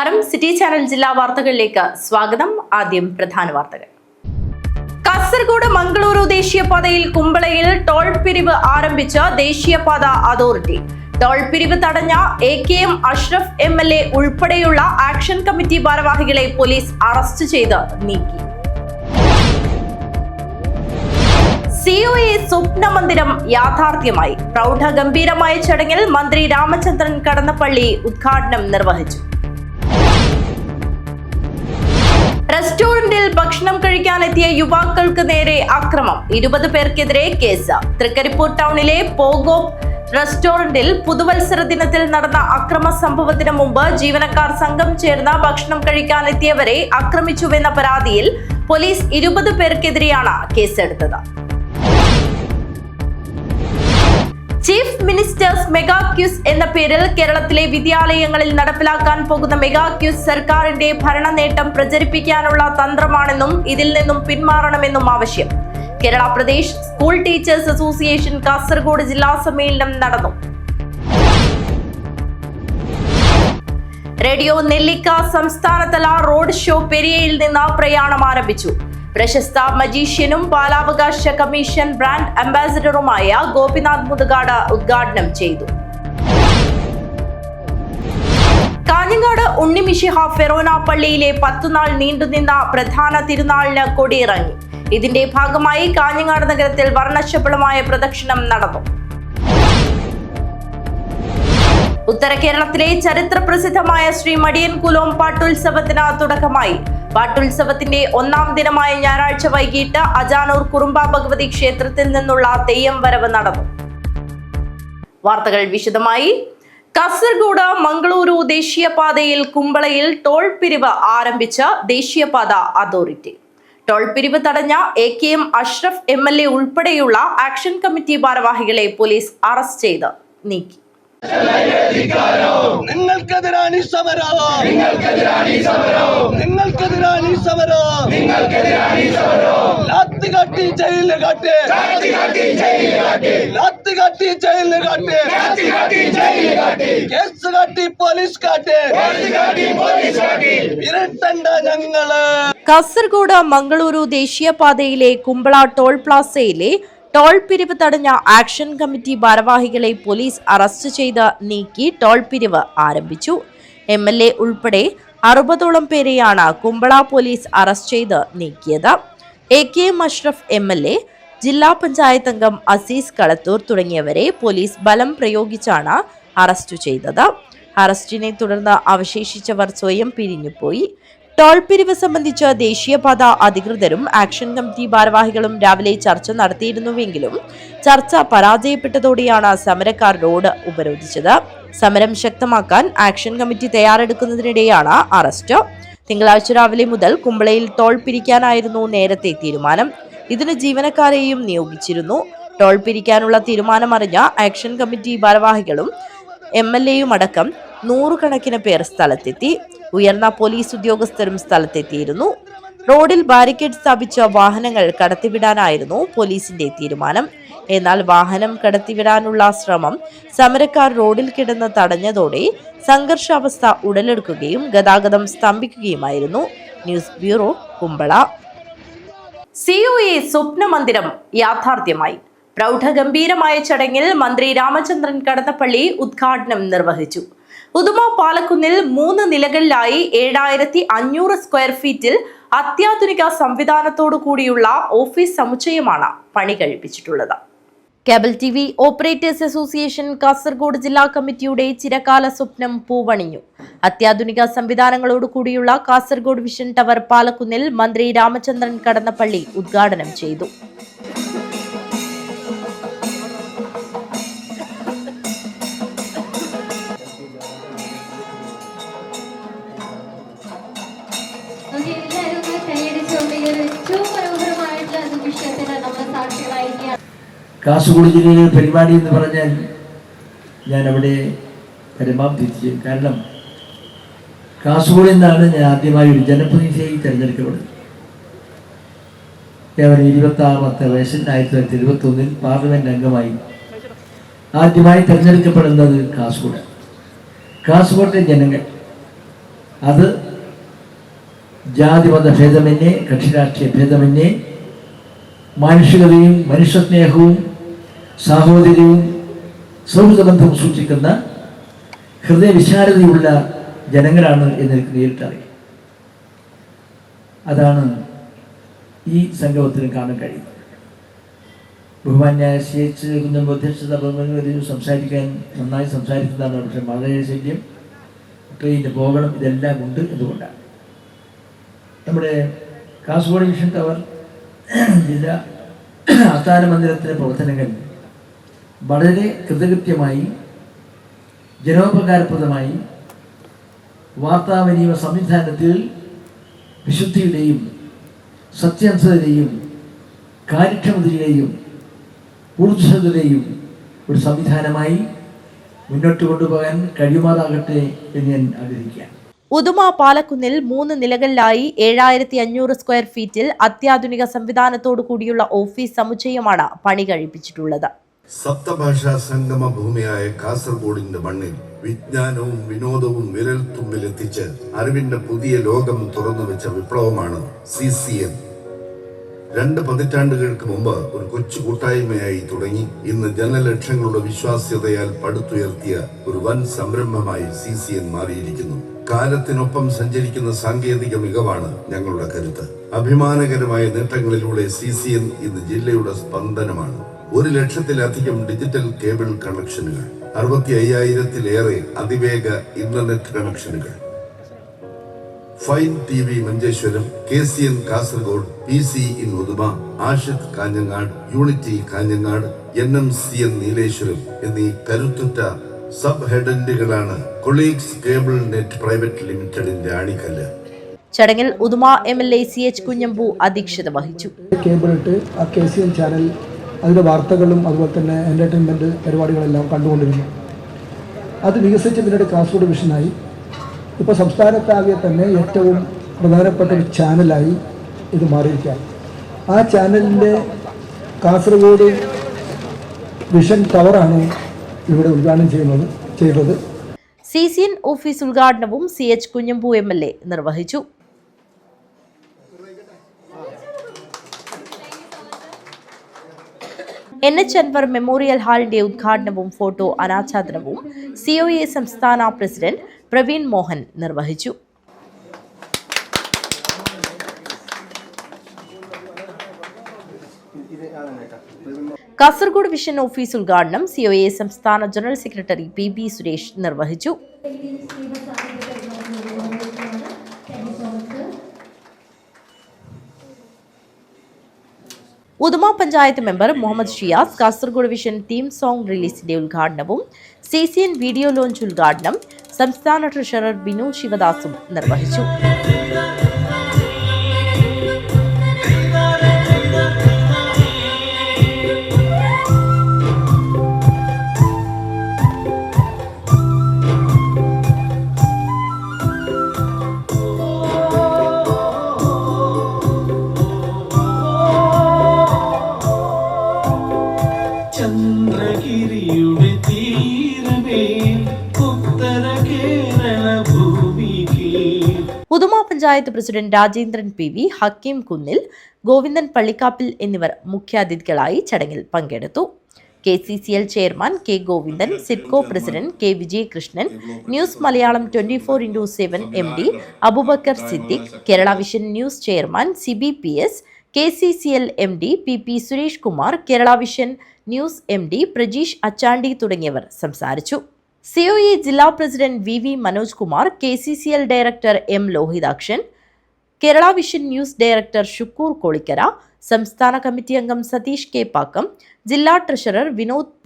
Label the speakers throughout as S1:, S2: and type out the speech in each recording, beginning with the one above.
S1: നമസ്കാരം. City channel ജില്ലാ വാർത്തകളിലേക്ക് സ്വാഗതം. ആദ്യം പ്രധാന വാർത്തകൾ. കാസർഗോഡ് മംഗളൂരു ദേശീയപാതയിൽ കുമ്പളയിൽ ടോൾ പിരിവ് ആരംഭിച്ച ദേശീയപാത അതോറിറ്റി. ടോൾ പിരിവ് തടഞ്ഞ AKM അഷ്റഫ് MLA ഉൾപ്പെടെയുള്ള ആക്ഷൻ കമ്മിറ്റി ഭാരവാഹികളെ പോലീസ് അറസ്റ്റ് ചെയ്ത് നീക്കി. COA സ്വപ്ന മന്ദിരം യാഥാർത്ഥ്യമായി. പ്രൗഢഗംഭീരമായ ചടങ്ങിൽ മന്ത്രി രാമചന്ദ്രൻ കടന്നപ്പള്ളി ഉദ്ഘാടനം നിർവഹിച്ചു. റെസ്റ്റോറന്റിൽ ഭക്ഷണം കഴിക്കാനെത്തിയ യുവാക്കൾക്ക് നേരെ അക്രമം. 20 പേർക്കെതിരെ കേസ്. തൃക്കരിപ്പൂർ ടൗണിലെ പോഗോപ്പ് റെസ്റ്റോറന്റിൽ പുതുവത്സര ദിനത്തിൽ നടന്ന അക്രമ സംഭവത്തിന് മുമ്പ് ജീവനക്കാർ സംഘം ചേർന്ന് ഭക്ഷണം കഴിക്കാനെത്തിയവരെ ആക്രമിച്ചുവെന്ന പരാതിയിൽ പോലീസ് 20 പേർക്കെതിരെയാണ് കേസെടുത്തത്. ചീഫ് മിനിസ്റ്റേഴ്സ് മെഗാ ക്യൂസ് എന്ന പേരിൽ കേരളത്തിലെ വിദ്യാലയങ്ങളിൽ നടപ്പിലാക്കാൻ പോകുന്ന മെഗാ ക്യൂസ് സർക്കാരിന്റെ ഭരണ നേട്ടം പ്രചരിപ്പിക്കാനുള്ള തന്ത്രമാണെന്നും ഇതിൽ നിന്നും പിന്മാറണമെന്നും ആവശ്യം. Kerala Pradesh school teachers association Kasaragod ജില്ലാ സമ്മേളനം നടന്നു. റേഡിയോ നെല്ലിക്ക സംസ്ഥാനതല റോഡ് ഷോ പെരിയയിൽ നിന്ന് പ്രയാണം ആരംഭിച്ചു. പ്രശസ്ത മജീഷ്യനും ബാലാവകാശ കമ്മീഷൻ ബ്രാൻഡ് അംബാസിഡറുമായ ഗോപിനാഥ് മുതുകാട് ഉദ്ഘാടനം ചെയ്തു. കാഞ്ഞങ്ങാട് ഉണ്ണിമിശിഹ ഫെറോന പള്ളിയിലെ 10 നാൾ നീണ്ടുനിന്ന പ്രധാന തിരുനാളിന് കൊടിയിറങ്ങി. ഇതിന്റെ ഭാഗമായി കാഞ്ഞങ്ങാട് നഗരത്തിൽ വർണ്ണശബളമായ പ്രദക്ഷിണം നടന്നു. ഉത്തര കേരളത്തിലെ ചരിത്ര പ്രസിദ്ധമായ ശ്രീ മടിയൻകുലോം പാട്ടുത്സവത്തിന് തുടക്കമായി. പാട്ടുത്സവത്തിന്റെ 1ാം ദിനമായ ഞായറാഴ്ച വൈകിട്ട് അജാനൂർ കുറുമ്പ ഭഗവതി ക്ഷേത്രത്തിൽ നിന്നുള്ള തെയ്യം വരവ് നടന്നു. വാർത്തകൾ വിശദമായി. കാസർഗോഡ് മംഗളൂരു ദേശീയപാതയിൽ കുമ്പളയിൽ ടോൾ പിരിവ് ആരംഭിച്ച ദേശീയപാത അതോറിറ്റി. ടോൾ പിരിവ് തടഞ്ഞ AKM അഷ്റഫ് MLA ഉൾപ്പെടെയുള്ള ആക്ഷൻ കമ്മിറ്റി ഭാരവാഹികളെ പോലീസ് അറസ്റ്റ് ചെയ്ത് നീക്കി.
S2: നിങ്ങൾക്കെതിരാണ് സമരം. ലാത്തികാട്ടി ജയിലിൽ കാട്ട്. കേസ് കാട്ടി പോലീസ് കാട്ട്. ഇരട്ടണ്ട ഞങ്ങള്.
S1: കാസർഗോഡ് മംഗളൂരു ദേശീയപാതയിലെ കുമ്പള ടോൾ പ്ലാസയിലെ ടോൾ പിരിവ് തടഞ്ഞ ആക്ഷൻ കമ്മിറ്റി ഭാരവാഹികളെ പോലീസ് അറസ്റ്റ് ചെയ്ത് നീക്കി. ടോൾ പിരിവ് ആരംഭിച്ചു. MLA ഉൾപ്പെടെ 60ഓളം പേരെയാണ് കുമ്പള പോലീസ് അറസ്റ്റ് ചെയ്ത് നീക്കിയത്. AKM അഷ്റഫ് MLA, ജില്ലാ പഞ്ചായത്ത് അംഗം അസീസ് കളത്തൂർ തുടങ്ങിയവരെ പോലീസ് ബലം പ്രയോഗിച്ചാണ് അറസ്റ്റ് ചെയ്തത്. അറസ്റ്റിനെ തുടർന്ന് അവശേഷിച്ചവർ സ്വയം പിരിഞ്ഞുപോയി. ടോൾ പിരിവ് സംബന്ധിച്ച് ദേശീയപാത അധികൃതരും ആക്ഷൻ കമ്മിറ്റി ഭാരവാഹികളും രാവിലെ ചർച്ച നടത്തിയിരുന്നുവെങ്കിലും ചർച്ച പരാജയപ്പെട്ടതോടെയാണ് സമരക്കാർ റോഡ് ഉപരോധിച്ചത്. സമരം ശക്തമാക്കാൻ ആക്ഷൻ കമ്മിറ്റി തയ്യാറെടുക്കുന്നതിനിടെയാണ് അറസ്റ്റ്. തിങ്കളാഴ്ച രാവിലെ മുതൽ കുമ്പളയിൽ ടോൾ പിരിക്കാനായിരുന്നു നേരത്തെ തീരുമാനം. ഇതിന് ജീവനക്കാരെയും നിയോഗിച്ചിരുന്നു. ടോൾ പിരിക്കാനുള്ള തീരുമാനമറിഞ്ഞ ആക്ഷൻ കമ്മിറ്റി ഭാരവാഹികളും MLAയും അടക്കം 100 കണക്കിന് പേർ സ്ഥലത്തെത്തി. ഉയർന്ന പോലീസ് ഉദ്യോഗസ്ഥരും സ്ഥലത്തെത്തിയിരുന്നു. റോഡിൽ ബാരിക്കേഡ് സ്ഥാപിച്ച വാഹനങ്ങൾ കടത്തിവിടാനായിരുന്നു പോലീസിന്റെ തീരുമാനം. എന്നാൽ വാഹനം കടത്തിവിടാനുള്ള ശ്രമം സമരക്കാർ റോഡിൽ കിടന്ന് തടഞ്ഞതോടെ സംഘർഷാവസ്ഥ ഉടലെടുക്കുകയും ഗതാഗതം സ്തംഭിക്കുകയുമായിരുന്നു. News bureau, Kumbla. COA സ്വപ്ന മന്ദിരം യാഥാർത്ഥ്യമായി. പ്രൗഢഗംഭീരമായ ചടങ്ങിൽ മന്ത്രി രാമചന്ദ്രൻ കടന്നപ്പള്ളി ഉദ്ഘാടനം നിർവഹിച്ചു. ഉദുമ പാലക്കുന്നിൽ 3 നിലകളിലായി 7500 സ്ക്വയർ ഫീറ്റിൽ അത്യാധുനിക സംവിധാനത്തോടു കൂടിയുള്ള ഓഫീസ് സമുച്ചയമാണ് പണി കഴിപ്പിച്ചിട്ടുള്ളത്. Cable TV operators association Kasaragod ജില്ലാ കമ്മിറ്റിയുടെ ചിരകാല സ്വപ്നം പൂവണിഞ്ഞു. അത്യാധുനിക സംവിധാനങ്ങളോട് കൂടിയുള്ള കാസർഗോഡ് വിഷൻ ടവർ പാലക്കുന്നിൽ മന്ത്രി രാമചന്ദ്രൻ കടന്നപ്പള്ളി ഉദ്ഘാടനം ചെയ്തു.
S3: കാസർഗോഡ് ജില്ലയിലെ പരിപാടി എന്ന് പറഞ്ഞാൽ ഞാൻ അവിടെ പരമാവധി തിരിച്ചു. കാരണം കാസർഗോഡിൽ നിന്നാണ് ഞാൻ ആദ്യമായി ഒരു ജനപ്രതിനിധിയായി തിരഞ്ഞെടുക്കപ്പെടുന്നത്. ഞാൻ 26ാമത്തെ വയസ്സിൽ 1971 പാർലമെന്റ് അംഗമായി ആദ്യമായി തിരഞ്ഞെടുക്കപ്പെടുന്നത് കാസർഗോഡ്. കാസർഗോഡിലെ ജനങ്ങൾ അത് ജാതിമത ഭേദമന്യേ, കക്ഷിരാഷ്ട്രീയ ഭേദമന്യേ മാനുഷികതയും മനുഷ്യസ്നേഹവും സാഹോദര്യവും സൗഹൃദബന്ധവും സൂക്ഷിക്കുന്ന ഹൃദയവിശാലതയുള്ള ജനങ്ങളാണ് എന്നെനിക്ക് നേരിട്ടറിയാം. അതാണ് ഈ സംഗമത്തിന് കാണാൻ കഴിയുന്നത്. ബഹുമാന്യായ CH കുഞ്ഞമ്പു അധ്യക്ഷത സംസാരിക്കാൻ നന്നായി സംസാരിക്കുന്നതാണ്. പക്ഷേ വളരെ ശല്യം, ട്രെയിനിന് പോകണം, ഇതെല്ലാം ഉണ്ട്. എന്തുകൊണ്ടാണ് നമ്മുടെ കാസർഗോഡ് വിഷൻ ടവർ ജില്ലാ ആസ്ഥാന മന്ദിരത്തിലെ പ്രവർത്തനങ്ങൾ വളരെ കൃതകൃത്യമായി ജനോപകാരപ്രദമായി വാർത്താവിനിമയ സംവിധാനത്തിൽ വിശുദ്ധിയുടെയും സത്യാംശതയുടെയും കാര്യക്ഷമതയുടെയും ഊർജ്ജസ്വലതയുടെയും ഒരു സംവിധാനമായി മുന്നോട്ട് കൊണ്ടുപോകാൻ കഴിയുമാറാകട്ടെ എന്ന് ഞാൻ ആഗ്രഹിക്കുകയാണ്.
S1: ഉദുമ പാലക്കുന്നിൽ 3 നിലകളിലായി 7500 സ്ക്വയർ ഫീറ്റിൽ അത്യാധുനിക സംവിധാനത്തോടു കൂടിയുള്ള ഓഫീസ് സമുച്ചയമാണ് പണി കഴിപ്പിച്ചിട്ടുള്ളത്.
S4: സപ്തഭാഷാ സംഗമ ഭൂമിയായ കാസർഗോഡിന്റെ മണ്ണിൽ വിജ്ഞാനവും വിനോദവും വിരൽത്തുമ്പിലെത്തിച്ച് അറിവിന്റെ പുതിയ ലോകം തുറന്നുവെച്ച വിപ്ലവമാണ് CCN. 2 പതിറ്റാണ്ടുകൾക്ക് മുമ്പ് ഒരു കൊച്ചു കൂട്ടായ്മയായി തുടങ്ങി ഇന്ന് ജനലക്ഷങ്ങളുടെ വിശ്വാസ്യതയാൽ പടുത്തുയർത്തിയ ഒരു വൻ സംരംഭമായി CCN മാറിയിരിക്കുന്നു. കാലത്തിനൊപ്പം സഞ്ചരിക്കുന്ന സാങ്കേതിക മികവാണ് ഞങ്ങളുടെ കരുത്ത്. അഭിമാനകരമായ നേട്ടങ്ങളിലൂടെ CCN ഇന്ന് ജില്ലയുടെ സ്പന്ദനമാണ്. 1,00,000-ലധികം ഡിജിറ്റൽ കേബിൾ കണക്ഷനുകൾ, 65,000-ലേറെ അതിവേഗ ഇന്റർനെറ്റ് കണക്ഷനുകൾ, fine TV Manjeshwaram, KCN Kasaragod, PC in Uduma, Ashiq Kanhangad, unity Kanhangad, NMCN Nileshwaram എന്നീ കരുത്തുറ്റ സബ് ഹെഡന്റുകളാണ് കൊളീഗ്സ് കേബിൾ നെറ്റ് പ്രൈവറ്റ് ലിമിറ്റഡിന്റെ ആണിക്കല്ല്.
S1: ചടങ്ങിൽ ഉദുമ MLA CH കുഞ്ഞമ്പു അധ്യക്ഷത വഹിച്ചു.
S5: കേബിൾ ഇട്ട് ആ KCN ചാനൽ അതിൻ്റെ വാർത്തകളും അതുപോലെ തന്നെ എൻ്റർടൈൻമെൻറ്റ് പരിപാടികളെല്ലാം കണ്ടുകൊണ്ടിരുന്നു. അത് വികസിച്ച് പിന്നീട് കാസർഗോഡ് വിഷനായി. ഇപ്പോൾ സംസ്ഥാനത്താകെ തന്നെ ഏറ്റവും പ്രധാനപ്പെട്ട ഒരു ചാനലായി ഇത് മാറിയിരിക്കുകയാണ്. ആ ചാനലിൻ്റെ കാസർഗോഡ് വിഷൻ ടവറാണ് ഇവിടെ ഉദ്ഘാടനം ചെയ്തത്.
S1: CCN ഓഫീസ് ഉദ്ഘാടനവും CH കുഞ്ഞമ്പു MLA നിർവഹിച്ചു. NH അൻവർ മെമ്മോറിയൽ ഹാളിന്റെ ഉദ്ഘാടനവും ഫോട്ടോ അനാച്ഛാദനവും COA സംസ്ഥാന പ്രസിഡന്റ് പ്രവീൺ മോഹൻ നിർവഹിച്ചു. കാസർഗോഡ് വിഷൻ ഓഫീസ് ഉദ്ഘാടനം COA സംസ്ഥാന ജനറൽ സെക്രട്ടറി PB സുരേഷ് നിർവഹിച്ചു. Uduma panchayat member Muhammad Shiyas Kasaragod vision theme song റിലീസിന്റെ ഉദ്ഘാടനവും CCN വീഡിയോ ലോഞ്ച് ഉദ്ഘാടനം സംസ്ഥാന ട്രഷറർ ബിനു ശിവദാസും നിർവഹിച്ചു.
S6: ചന്ദ്രഗിരിയുടെ തീരമേ ഉത്തര കേരള ഭൂമിക്ക്.
S1: ഉദുമ പഞ്ചായത്ത് പ്രസിഡന്റ് രാജേന്ദ്രൻ PV, ഹക്കീം കുന്നിൽ, ഗോവിന്ദൻ പള്ളിക്കാപ്പിൽ എന്നിവർ മുഖ്യാതിഥികളായി ചടങ്ങിൽ പങ്കെടുത്തു. KCCL chairman K Govindan, SIDCO president K Vijayakrishnan, news Malayalam 24x7 MD Aboobacker Siddique, Kerala vision news chairman CBPS, KCCL MD PP Suresh Kumar, Kerala vision news MD Prajeesh Achandi തുടങ്ങിയവർ സംസാരിച്ചു. COA ജില്ലാ president VV Manoj Kumar, KCCL director M Lohithakshan, Kerala vision news director Shukkoor Kolikkara, സംസ്ഥാന കമ്മിറ്റി അംഗം സതീഷ് K പാക്കം, ജില്ലാ treasurer Vinod P,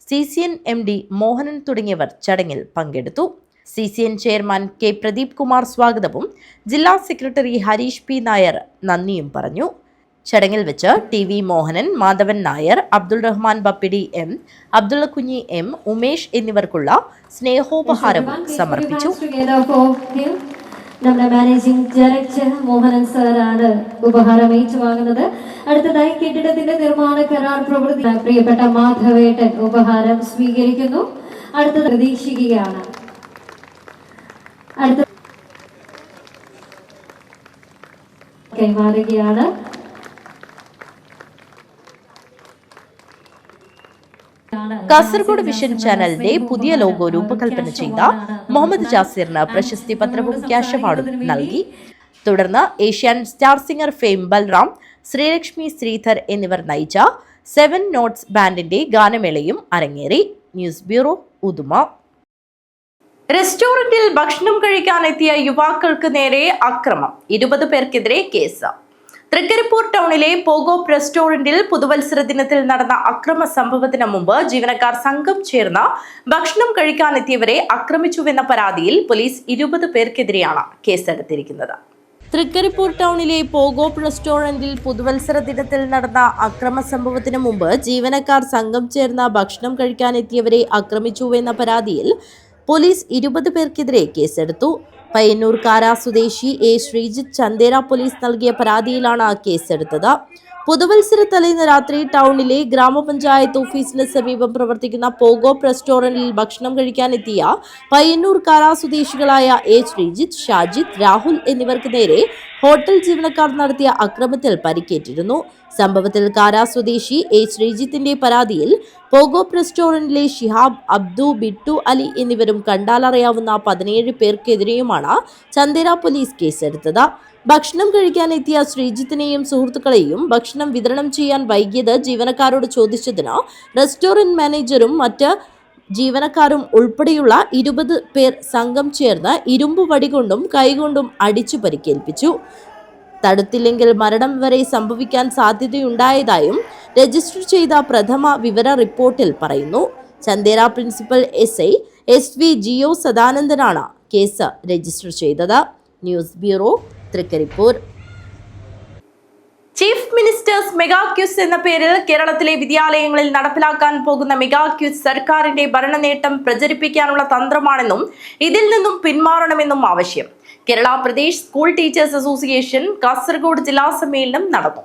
S1: CCN MD Mohanan തുടങ്ങിയവർ ചടങ്ങിൽ പങ്കെടുത്തു. CCN chairman K Pradeep Kumar സ്വാഗതവും ജില്ലാ സെക്രട്ടറി ഹരീഷ് P നായർ നന്ദിയും പറഞ്ഞു. ചടങ്ങിൽ വെച്ച് TV മോഹനൻ, മാധവൻ നായർ, അബ്ദുൾ റഹ്മാൻ ബപ്പിടി M, അബ്ദുള്ള കുഞ്ഞി M, ഉമേഷ് എന്നിവർക്കുള്ള സ്നേഹോപഹാരവും സമർപ്പിച്ചു.
S7: നമ്മുടെ മാനേജിംഗ് ഡയറക്ടർ മോഹനൻ സാറാണ് ഉപഹാരം ഏറ്റുവാങ്ങുന്നത്. അടുത്തതായി കെട്ടിടത്തിന്റെ നിർമ്മാണ കരാർ പ്രവൃത്തി പ്രിയപ്പെട്ട മാധവേട്ടൻ ഉപഹാരം സ്വീകരിക്കുന്നു. അടുത്തത് പ്രതീക്ഷിക്കുകയാണ്. കൈമാറുകയാണ്.
S1: കാസർഗോഡ് വിഷൻ ചാനലിന്റെ പുതിയ ലോഗോ രൂപകൽപ്പന ചെയ്ത മുഹമ്മദ് ജാസിറിന് പ്രശസ്തി പത്രവും ക്യാഷ് അവാർഡും നൽകി. തുടർന്ന് Asian star singer fame Balram, Sreelakshmi Sreedhar എന്നിവർ നയിച്ച 7 നോട്ട്സ് ബാൻഡിന്റെ ഗാനമേളയും അരങ്ങേറി. News bureau, Uduma. റെസ്റ്റോറന്റിൽ ഭക്ഷണം കഴിക്കാനെത്തിയ യുവാക്കൾക്ക് നേരെ അക്രമം, 20 പേർക്കെതിരെ കേസ്. തൃക്കരിപ്പൂർ ടൗണിലെ പോഗോപ്പ് റെസ്റ്റോറന്റിൽ പുതുവത്സര ദിനത്തിൽ നടന്ന അക്രമ സംഭവത്തിന് മുമ്പ് ജീവനക്കാർ സംഘം ചേർന്ന് ഭക്ഷണം കഴിക്കാനെത്തിയവരെ ആക്രമിച്ചുവെന്ന പരാതിയിൽ പോലീസ് 20 പേർക്കെതിരെയാണ് കേസെടുത്തിരിക്കുന്നത്. തൃക്കരിപ്പൂർ ടൗണിലെ പോഗോപ്പ് റെസ്റ്റോറന്റിൽ പുതുവത്സര ദിനത്തിൽ നടന്ന അക്രമ സംഭവത്തിന് മുമ്പ് ജീവനക്കാർ സംഘം ചേർന്ന് ഭക്ഷണം കഴിക്കാനെത്തിയവരെ ആക്രമിച്ചുവെന്ന പരാതിയിൽ പോലീസ് 20 പേർക്കെതിരെ കേസെടുത്തു. പയ്യന്നൂർ കാര സ്വദേശി എ ശ്രീജിത്ത് ചന്ദേര പോലീസ് നൽകിയ പരാതിയിലാണ് കേസെടുത്തത്. പുതുവത്സര തലേന്ന് രാത്രി ടൗണിലെ ഗ്രാമപഞ്ചായത്ത് ഓഫീസിന് സമീപം പ്രവർത്തിക്കുന്ന പോഗോപ്പ് റെസ്റ്റോറന്റിൽ ഭക്ഷണം കഴിക്കാനെത്തിയ പയ്യന്നൂർ കാര സ്വദേശികളായ എ ശ്രീജിത്ത്, ഷാജിത്ത്, രാഹുൽ എന്നിവർക്ക് നേരെ ഹോട്ടൽ ജീവനക്കാർ നടത്തിയ അക്രമത്തിൽ പരിക്കേറ്റിരുന്നു. സംഭവത്തിൽ കാര സ്വദേശി എ ശ്രീജിത്തിന്റെ പരാതിയിൽ പോഗോപ്പ് റെസ്റ്റോറന്റിലെ ഷിഹാബ്, അബ്ദു, ബിട്ടു, അലി എന്നിവരും കണ്ടാലറിയാവുന്ന 17 പേർക്കെതിരെയുമാണ് ചന്ദേര പോലീസ് കേസെടുത്തത്. ഭക്ഷണം കഴിക്കാനെത്തിയ ശ്രീജിത്തിനെയും സുഹൃത്തുക്കളെയും ഭക്ഷണം വിതരണം ചെയ്യാൻ വൈകിയത് ജീവനക്കാരോട് ചോദിച്ചതിന് റെസ്റ്റോറന്റ് മാനേജറും മറ്റ് ജീവനക്കാരും ഉൾപ്പെടെയുള്ള 20 പേർ സംഘം ചേർന്ന് ഇരുമ്പ് വടികൊണ്ടും കൈകൊണ്ടും അടിച്ചു പരിക്കേൽപ്പിച്ചു. തടുത്തില്ലെങ്കിൽ മരണം വരെ സംഭവിക്കാൻ സാധ്യതയുണ്ടായതായും രജിസ്റ്റർ ചെയ്ത പ്രഥമ വിവര റിപ്പോർട്ടിൽ പറയുന്നു. Chandera principal SI SV Jio സദാനന്ദനാണ് കേസ് രജിസ്റ്റർ ചെയ്തത്. News bureau, Trikaripur. Chief ministers mega quiz എന്ന പേരിൽ കേരളത്തിലെ വിദ്യാലയങ്ങളിൽ നടപ്പിലാക്കാൻ പോകുന്ന മെഗാ ക്യൂസ് സർക്കാരിന്റെ ഭരണനേട്ടം പ്രചരിപ്പിക്കാനുള്ള തന്ത്രമാണെന്നും ഇതിൽ നിന്നും പിന്മാറണമെന്നും ആവശ്യം. Kerala Pradesh school teachers association Kasaragod ജില്ലാ സമ്മേളനം നടന്നു.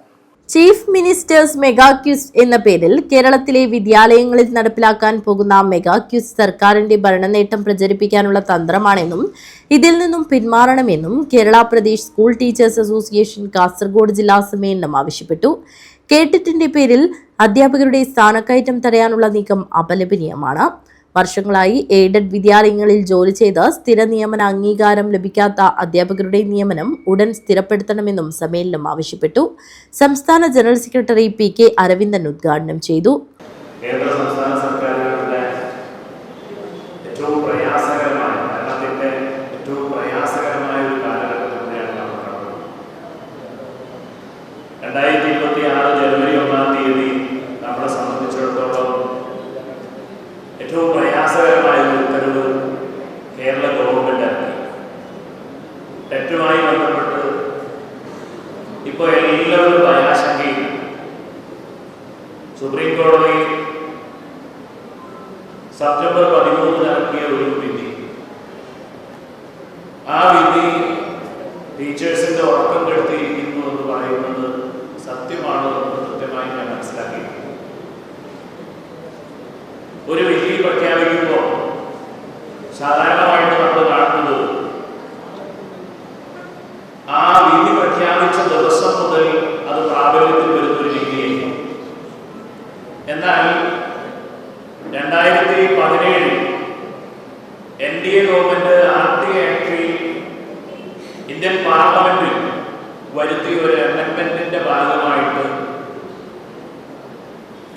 S1: ചീഫ് മിനിസ്റ്റേഴ്സ് മെഗാ ക്യൂസ് എന്ന പേരിൽ കേരളത്തിലെ വിദ്യാലയങ്ങളിൽ നടപ്പിലാക്കാൻ പോകുന്ന മെഗാ ക്യൂസ് സർക്കാരിന്റെ ഭരണനേട്ടം പ്രചരിപ്പിക്കാനുള്ള തന്ത്രമാണെന്നും ഇതിൽ നിന്നും പിന്മാറണമെന്നും Kerala Pradesh school teachers association Kasaragod ജില്ലാ സമ്മേളനം ആവശ്യപ്പെട്ടു. കേട്ടിട്ടിന്റെ പേരിൽ അധ്യാപകരുടെ സ്ഥാനക്കയറ്റം തടയാനുള്ള നീക്കം അപലപനീയമാണ്. വർഷങ്ങളായി എയ്ഡഡ് വിദ്യാലയങ്ങളിൽ ജോലി ചെയ്ത് സ്ഥിര നിയമന അംഗീകാരം ലഭിക്കാത്ത അധ്യാപകരുടെ നിയമനം ഉടൻ സ്ഥിരപ്പെടുത്തണമെന്നും സമ്മേളനം ആവശ്യപ്പെട്ടു. സംസ്ഥാന ജനറൽ സെക്രട്ടറി PK അരവിന്ദൻ ഉദ്ഘാടനം ചെയ്തു.
S8: കേന്ദ്ര സംസ്ഥാന സർക്കാരുകളുടെ ഏറ്റവും പ്രയാസകരമായ ഒരു കാലഘട്ടത്തിലൂടെയാണ് നമ്മൾ കടന്നത്. 2026 ജനുവരി 1-ാം തീയതി നമ്മളെ സംബന്ധിച്ചിടത്തോളം ഏറ്റവും പ്രയാസകരമായ ഒരു ഉത്തരവ് കേരള ഗവൺമെന്റ് ഇറക്കി. ടെറ്റുമായി ബന്ധപ്പെട്ട് ഇപ്പോൾ എല്ലാവരും ഭയാശങ്കയിൽ. സുപ്രീം കോടതി സെപ്റ്റംബർ 13 ഇറക്കിയ ഒരു വിധി, ആ വിധി ടീച്ചേഴ്സിന്റെ ഉറക്കം കെടുത്തിയിരിക്കുന്നു എന്ന് പറയുന്നത് സത്യമാണോ എന്ന് കൃത്യമായി ഞാൻ മനസ്സിലാക്കി. ഒരു വിധി പ്രഖ്യാപിക്കുമ്പോൾ സാധാരണമായിട്ട് നമ്മൾ കാണുന്നത് ആ വിധി പ്രഖ്യാപിച്ച ദിവസം മുതൽ അത് പ്രാബല്യത്തിൽ വരുന്ന ഒരു രീതിയായിരുന്നു. എന്നാൽ 2017 NDA ഗവൺമെന്റ് RTA ആക്ടിൽ ഇന്ത്യൻ പാർലമെന്റിൽ വരുത്തിയ ഒരു അമെൻമെന്റിന്റെ ഭാഗമായിട്ട്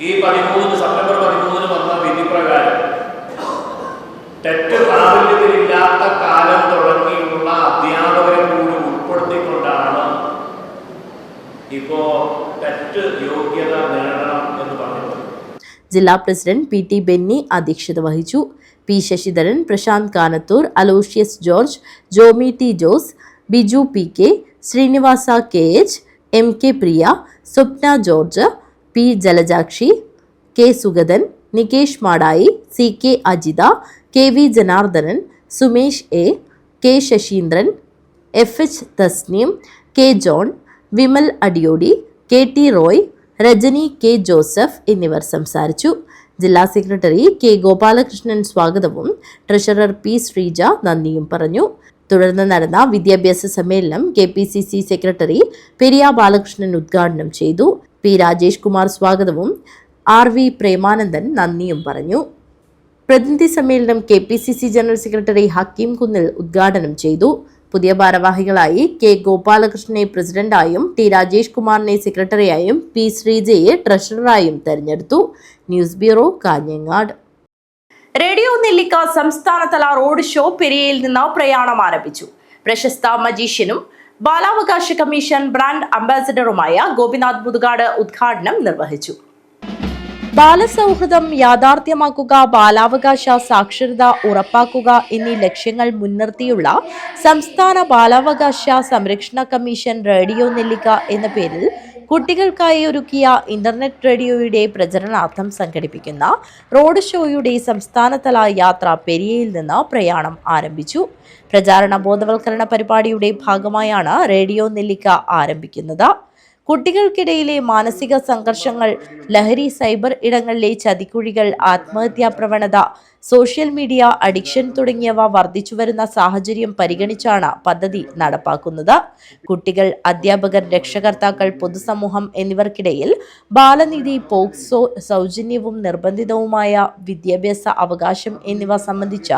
S8: ഈ സെപ്റ്റംബർ 13 വന്ന വിധി പ്രകാരം ടെറ്റ് പ്രാബല്യത്തിലില്ലാത്ത കാലം തുടങ്ങിയുള്ള അധ്യാപകരെ കൂടി ഉൾപ്പെടുത്തിക്കൊണ്ടാണ് ഇപ്പോ ടെറ്റ് യോഗ്യത നേടണം എന്ന് പറഞ്ഞത്.
S1: ജില്ലാ പ്രസിഡന്റ് PT ബെന്നി അധ്യക്ഷത വഹിച്ചു. P Sasidharan, Prasanth Kanathur, Aloysius George, Jomy T Jose, Biju PK, Srinivasa KH, MK Priya, Swapna George, P Jalajakshi, K Sugathan, Nikesh Madayi, CK Ajitha, KV Janardhanan, Sumesh A, K Sasindran, FH Tasneem, K John, Vimal Adiyodi, KT Roy, Rajani K Joseph എന്നിവർ സംസാരിച്ചു. ജില്ലാ സെക്രട്ടറി K ഗോപാലകൃഷ്ണൻ സ്വാഗതവും ട്രഷറർ P ശ്രീജ നന്ദിയും പറഞ്ഞു. തുടർന്ന് നടന്ന വിദ്യാഭ്യാസ സമ്മേളനം KPCC സെക്രട്ടറി പെരിയ ബാലകൃഷ്ണൻ ഉദ്ഘാടനം ചെയ്തു. P. രാജേഷ് കുമാർ സ്വാഗതവും RV പ്രേമാനന്ദൻ നന്ദിയും പറഞ്ഞു. പ്രതിനിധി സമ്മേളനം KPCC ജനറൽ സെക്രട്ടറി ഹക്കീം കുന്നിൽ ഉദ്ഘാടനം ചെയ്തു. പുതിയ ഭാരവാഹികളായി K. ഗോപാലകൃഷ്ണനെ പ്രസിഡന്റായും T. രാജേഷ് കുമാറിനെ സെക്രട്ടറിയായും P. ശ്രീജയെ ട്രഷററായും തെരഞ്ഞെടുത്തു. News bureau, Kanhangad. റേഡിയോ നെല്ലിക്ക സംസ്ഥാനതല റോഡ് ഷോ പെരിയയിൽ നിന്ന് പ്രയാണം ആരംഭിച്ചു. പ്രശസ്ത മജീഷ്യനും ബാലാവകാശ കമ്മീഷൻ ബ്രാൻഡ് അംബാസിഡറുമായ ഗോപിനാഥ് മുതുകാട് ഉദ്ഘാടനം നിർവഹിച്ചു. ബാലസൗഹൃദം യാഥാർത്ഥ്യമാക്കുക, ബാലാവകാശ സാക്ഷരത ഉറപ്പാക്കുക എന്നീ ലക്ഷ്യങ്ങൾ മുൻനിർത്തിയുള്ള സംസ്ഥാന ബാലാവകാശ സംരക്ഷണ കമ്മീഷൻ റേഡിയോ നെല്ലിക്ക എന്ന പേരിൽ കുട്ടികൾക്കായി ഒരുക്കിയ ഇന്റർനെറ്റ് റേഡിയോയുടെ പ്രചരണാർത്ഥം സംഘടിപ്പിക്കുന്ന റോഡ് ഷോയുടെ സംസ്ഥാനതല യാത്ര പെരിയയിൽ നിന്ന് പ്രയാണം ആരംഭിച്ചു. പ്രചാരണ ബോധവൽക്കരണ പരിപാടിയുടെ ഭാഗമായാണ് റേഡിയോ നെല്ലിക്ക ആരംഭിക്കുന്നത്. കുട്ടികൾക്കിടയിലെ മാനസിക സംഘർഷങ്ങൾ, ലഹരി, സൈബർ ഇടങ്ങളിലെ ചതിക്കുഴികൾ, ആത്മഹത്യാ പ്രവണത, സോഷ്യൽ മീഡിയ അഡിക്ഷൻ തുടങ്ങിയവ വർദ്ധിച്ചുവരുന്ന സാഹചര്യം പരിഗണിച്ചാണ് പദ്ധതി നടപ്പാക്കുന്നത്. കുട്ടികൾ, അധ്യാപകർ, രക്ഷകർത്താക്കൾ, പൊതുസമൂഹം എന്നിവർക്കിടയിൽ ബാലനീതി, പോക്സോ, സൗജന്യവും നിർബന്ധിതവുമായ വിദ്യാഭ്യാസ അവകാശം എന്നിവ സംബന്ധിച്ച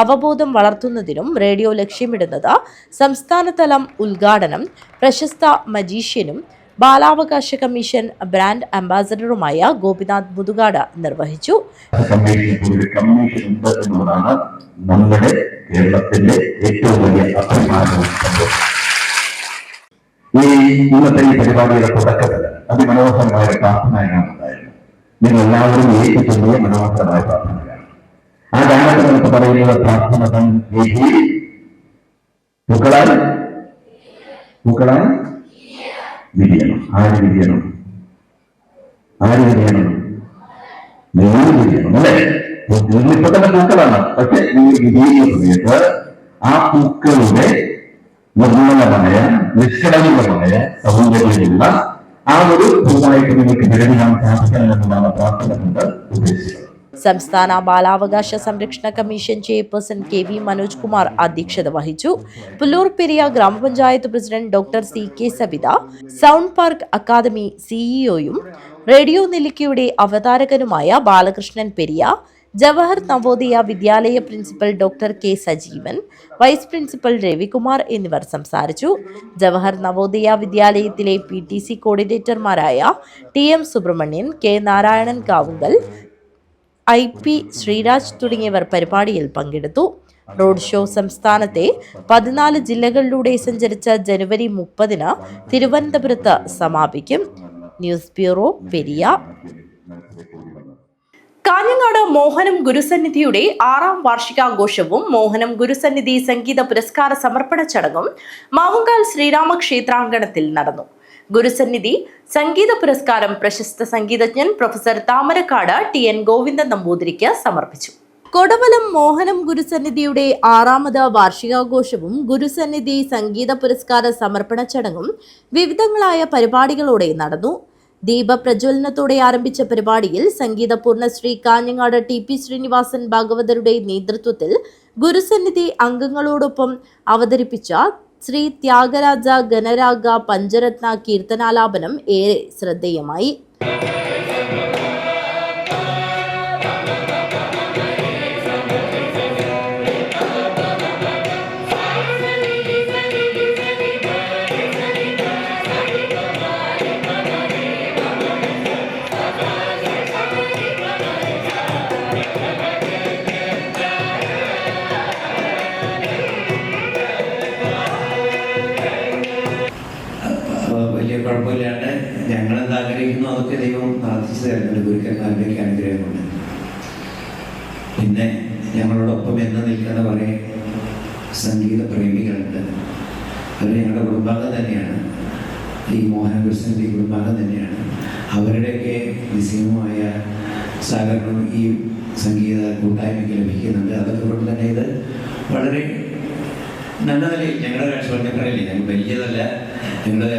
S1: അവബോധം വളർത്തുന്നതിനും റേഡിയോ ലക്ഷ്യമിടുന്നത്. സംസ്ഥാനതലം ഉദ്ഘാടനം പ്രശസ്ത മജീഷ്യനും ബാലാവകാശ കമ്മീഷൻ ബ്രാൻഡ് അംബാസഡറുമായ ഗോപിനാഥ് മുതുകാട് നിർവഹിച്ചു.
S9: നമ്മുടെ കേരളത്തിന്റെ ഏറ്റവും വലിയ അഭിമാനവും ഈ ഇന്നത്തെ ഈ പരിപാടിയുടെ തുടക്കത്തിൽ അതിമനോഹരമായ പ്രാർത്ഥനയാണ് ഉണ്ടായത്. നിങ്ങൾ എല്ലാവരും ഏറ്റുചൊല്ലിയ മനോഹരമായ പ്രാർത്ഥനയാണ്. ആ ഗാനത്തിൽ നമുക്ക് പറയുന്നത് പ്രാർത്ഥന പൂക്കളാൽ വിരിയണം. ആര് വിരിയണം? നിങ്ങൾ വിരിയണം അല്ലേ? നിങ്ങളിപ്പോ തന്നെ പൂക്കളാണ്. പക്ഷെ നിങ്ങൾ വിരിയുന്ന സമയത്ത് ആ പൂക്കളുടെ നിർമ്മലമായ, നിഷ്കളങ്കമായ സൗന്ദര്യമുള്ള ആ ഒരു പൂവായിട്ട് നിങ്ങൾക്ക് വിരമിക്കാൻ സാധിക്കണമെന്നാണ് പ്രാർത്ഥന കൊണ്ട് ഉദ്ദേശിച്ചത്.
S1: സംസ്ഥാന ബാലാവകാശ സംരക്ഷണ commission chairperson KV Manoj Kumar അധ്യക്ഷത വഹിച്ചു. പുല്ലൂർ പെരിയ ഗ്രാമപഞ്ചായത്ത് പ്രസിഡന്റ് Dr. CK സബിത, സൗണ്ട് പാർക്ക് അക്കാദമി CEOയും റേഡിയോ നെല്ലിക്കയുടെ അവതാരകനുമായ Balakrishnan Periya, Jawahar Navodaya Vidyalaya principal Dr. K. Sajeevan, vice principal Ravikumar എന്നിവർ സംസാരിച്ചു. ജവഹർ നവോദയ വിദ്യാലയത്തിലെ PTC കോർഡിനേറ്റർമാരായ TM Subramanian, K. Narayanan Kavungal, IP Sreeraj തുടങ്ങിയവർ പരിപാടിയിൽ പങ്കെടുത്തു. റോഡ് ഷോ സംസ്ഥാനത്തെ 14 ജില്ലകളിലൂടെ സഞ്ചരിച്ച ജനുവരി 30-ന് തിരുവനന്തപുരത്ത് സമാപിക്കും. News bureau, Periya. കാഞ്ഞങ്ങാട് മോഹനം ഗുരുസന്നിധിയുടെ 6ാം വാർഷികാഘോഷവും മോഹനം ഗുരുസന്നിധി സംഗീത പുരസ്കാര സമർപ്പണ ചടങ്ങും മാവുങ്കാൽ ശ്രീരാമക്ഷേത്രാങ്കണത്തിൽ നടന്നു. ഗുരുസന്നിധി സംഗീത പുരസ്കാരം പ്രശസ്ത സംഗീതജ്ഞൻ പ്രൊഫസർ താമരക്കാട് TN ഗോവിന്ദൻ നമ്പൂതിരിക്ക് സമർപ്പിച്ചു. കൊടുവലം മോഹനം ഗുരുസന്നിധിയുടെ 6ാമത് വാർഷികാഘോഷവും ഗുരുസന്നിധി സംഗീത പുരസ്കാര സമർപ്പണ ചടങ്ങും വിവിധങ്ങളായ പരിപാടികളോടെ നടന്നു. ദീപപ്രജ്വലനത്തോടെ ആരംഭിച്ച പരിപാടിയിൽ സംഗീത പൂർണ്ണശ്രീ കാഞ്ഞങ്ങാട് TP ശ്രീനിവാസൻ ഭാഗവതരുടെ നേതൃത്വത്തിൽ ഗുരുസന്നിധി അംഗങ്ങളോടൊപ്പം അവതരിപ്പിച്ച ശ്രീ ത്യാഗരാജ ഗണരാഗ പഞ്ചരത്ന കീർത്തനാലാപനം ഏറെ ശ്രദ്ധേയമായി.
S3: വലിയ കുഴപ്പമില്ലാണ്ട് ഞങ്ങളെന്ത് ആഗ്രഹിക്കുന്നു അതൊക്കെ ദൈവം പ്രാർത്ഥിച്ചു തരുന്നുണ്ട്. ഗുരുക്കന്മാരുടെയൊക്കെ അനുഗ്രഹമുണ്ട്. പിന്നെ ഞങ്ങളോടൊപ്പം എന്ന് നിൽക്കുന്ന കുറേ സംഗീത പ്രേമികളുണ്ട്. അവർ ഞങ്ങളുടെ കുടുംബാംഗം തന്നെയാണ്. ഈ മോഹന ഗുരുസന്നിധി കുടുംബാംഗം തന്നെയാണ്. അവരുടെയൊക്കെ നിസ്സീമമായ സഹകരണം ഈ സംഗീത കൂട്ടായ്മയ്ക്ക് ലഭിക്കുന്നുണ്ട്. അതൊക്കെ കൊണ്ട് തന്നെ ഇത് വളരെ നല്ല നിലയിൽ ഞങ്ങളുടെ കാഴ്ചപ്പാടില്ലേ, ഞങ്ങൾ വലിയതല്ല, ഞങ്ങൾ